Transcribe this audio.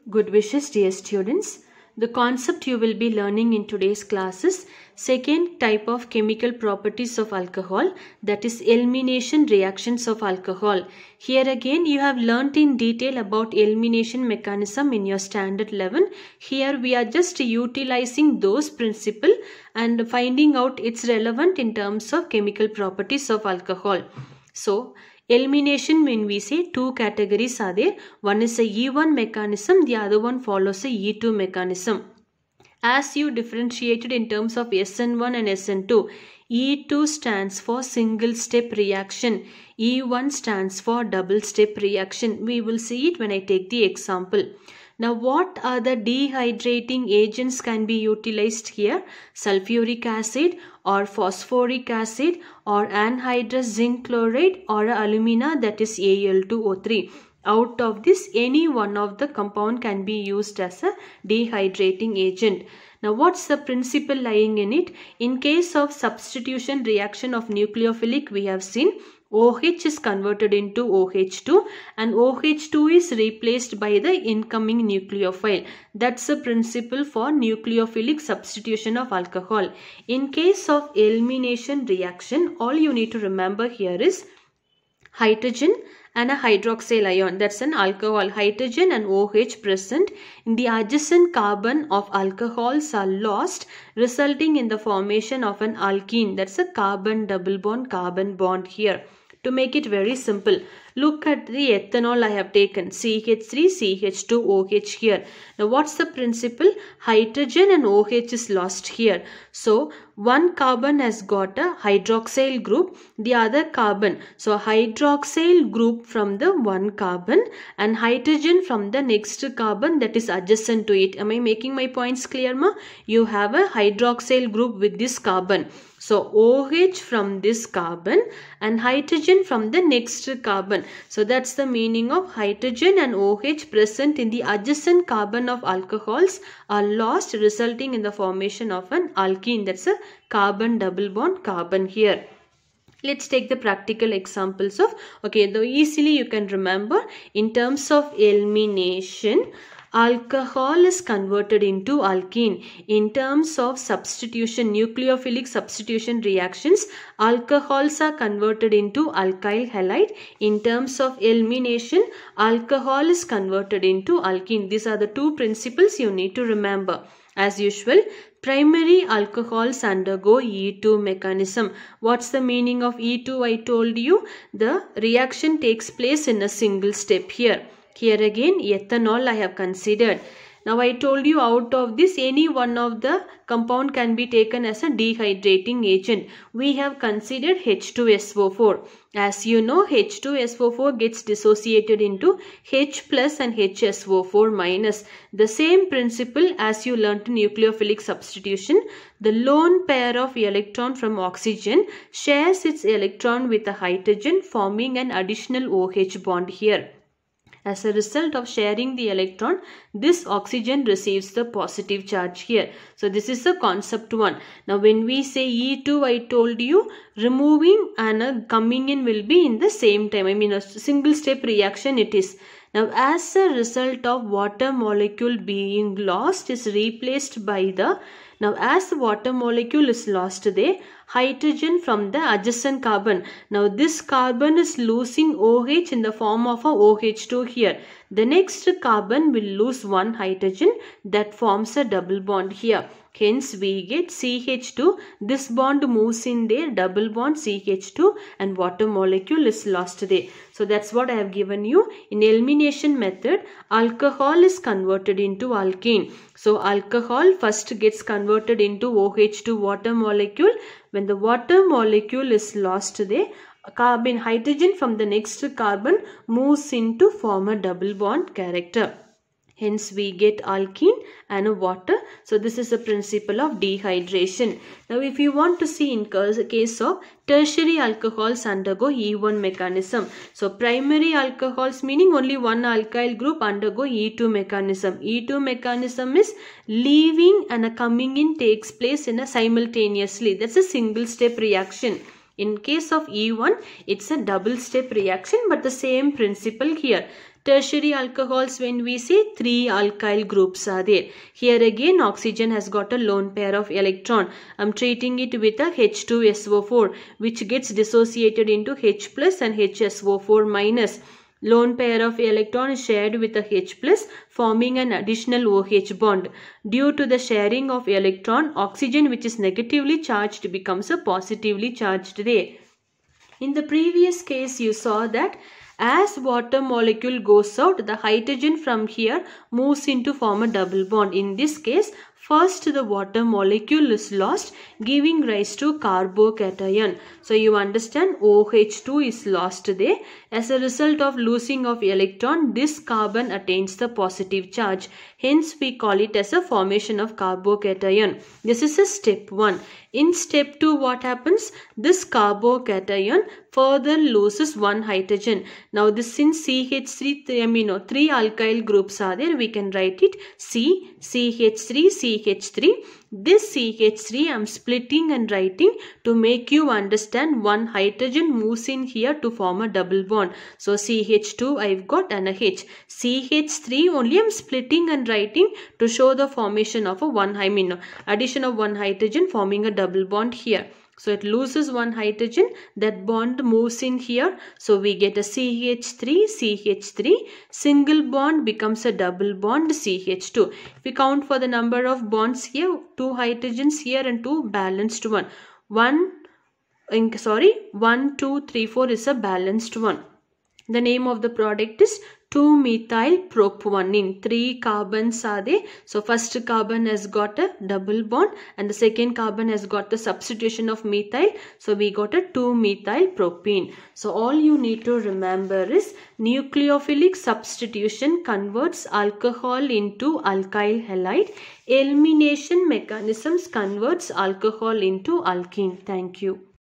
Good wishes, dear students. The concept you will be learning in today's class is second type of chemical properties of alcohol, that is elimination reactions of alcohol. Here again you have learnt in detail about elimination mechanism in your standard 11. Here we are just utilizing those principles and finding out its relevant in terms of chemical properties of alcohol. So elimination, when we say two categories are there, one is a E1 mechanism, the other one follows a E2 mechanism. As you differentiated in terms of SN1 and SN2, E2 stands for single step reaction, E1 stands for double step reaction. We will see it when I take the example. Now what are the dehydrating agents can be utilized here? Sulfuric acid or phosphoric acid or anhydrous zinc chloride or alumina, that is Al2O3. Out of this, any one of the compound can be used as a dehydrating agent. Now what's the principle lying in it? In case of substitution reaction of nucleophilic, we have seen OH is converted into OH2 and OH2 is replaced by the incoming nucleophile. That's the principle for nucleophilic substitution of alcohol. In case of elimination reaction, all you need to remember here is hydrogen and a hydroxyl ion, that's an alcohol. Hydrogen and OH present in the adjacent carbon of alcohols are lost, resulting in the formation of an alkene. That's a carbon double bond here. To make it very simple, look at the ethanol I have taken, CH3, CH2OH here. Now what's the principle? Hydrogen and OH is lost here. So one carbon has got a hydroxyl group, the other carbon. So hydroxyl group from the one carbon and hydrogen from the next carbon that is adjacent to it. Am I making my points clear, ma? You have a hydroxyl group with this carbon. So OH from this carbon and hydrogen from the next carbon. So that's the meaning of hydrogen and OH present in the adjacent carbon of alcohols are lost, resulting in the formation of an alkene. That's a carbon double bond carbon here. Let's take the practical examples of, though easily you can remember, in terms of elimination, alcohol is converted into alkene. In terms of substitution, nucleophilic substitution reactions, alcohols are converted into alkyl halide. In terms of elimination, alcohol is converted into alkene. These are the two principles you need to remember. As usual, primary alcohols undergo E2 mechanism. What's the meaning of E2? I told you the reaction takes place in a single step here. Here again, ethanol I have considered. Now I told you out of this, any one of the compound can be taken as a dehydrating agent. We have considered H2SO4. As you know, H2SO4 gets dissociated into H plus and HSO4 minus. The same principle as you learnt in nucleophilic substitution. The lone pair of electron from oxygen shares its electron with a hydrogen, forming an additional OH bond here. As a result of sharing the electron, this oxygen receives the positive charge here. So this is the concept 1. Now when we say E2, I told you removing and coming in will be in the same time. I mean a single step reaction it is. Now as a result of water molecule being lost is replaced by the, now as the water molecule is lost there, hydrogen from the adjacent carbon. Now this carbon is losing OH in the form of a OH2 here. The next carbon will lose one hydrogen, that forms a double bond here. Hence we get CH2. This bond moves in there, double bond CH2, and water molecule is lost there. So that's what I have given you. In elimination method, alcohol is converted into alkene. So alcohol first gets converted into OH2 water molecule. When the water molecule is lost there, carbon hydrogen from the next carbon moves into form a double bond character. Hence we get alkene and a water. So this is the principle of dehydration. Now if you want to see in case of tertiary alcohols undergo E1 mechanism. So primary alcohols, meaning only one alkyl group, undergo E2 mechanism. E2 mechanism is leaving and a coming in takes place in a simultaneously. That's a single step reaction. In case of E1, it's a double step reaction, but the same principle here. Tertiary alcohols, when we say 3 alkyl groups are there. Here again oxygen has got a lone pair of electron. I am treating it with a H2SO4 which gets dissociated into H plus and HSO4 minus. Lone pair of electron is shared with a H plus, forming an additional OH bond. Due to the sharing of electron, oxygen which is negatively charged becomes a positively charged there. In the previous case you saw that as water molecule goes out, the hydrogen from here moves into form a double bond. In this case, first the water molecule is lost, giving rise to carbocation. So you understand OH2 is lost there. As a result of losing of electron, this carbon attains the positive charge. Hence we call it as a formation of carbocation. This is a step 1. In step 2 what happens? This carbocation further loses one hydrogen. Now this, since CH3 3 alkyl groups are there, we can write it C, CH3, CH3. This CH3 I am splitting and writing to make you understand one hydrogen moves in here to form a double bond. So CH2 I've got and a H. CH3 only I am splitting and writing to show the formation of a addition of one hydrogen forming a double bond here. So it loses one hydrogen, that bond moves in here. So we get a CH3, CH3, single bond becomes a double bond CH2. If we count for the number of bonds here, 2 hydrogens here and 2 balanced one. 1, 2, 3, 4 is a balanced one. The name of the product is 2-methyl-propanone. 3 carbons are there. So first carbon has got a double bond and the second carbon has got the substitution of methyl. So we got a 2-methyl-propene. So all you need to remember is nucleophilic substitution converts alcohol into alkyl halide. Elimination mechanisms converts alcohol into alkene. Thank you.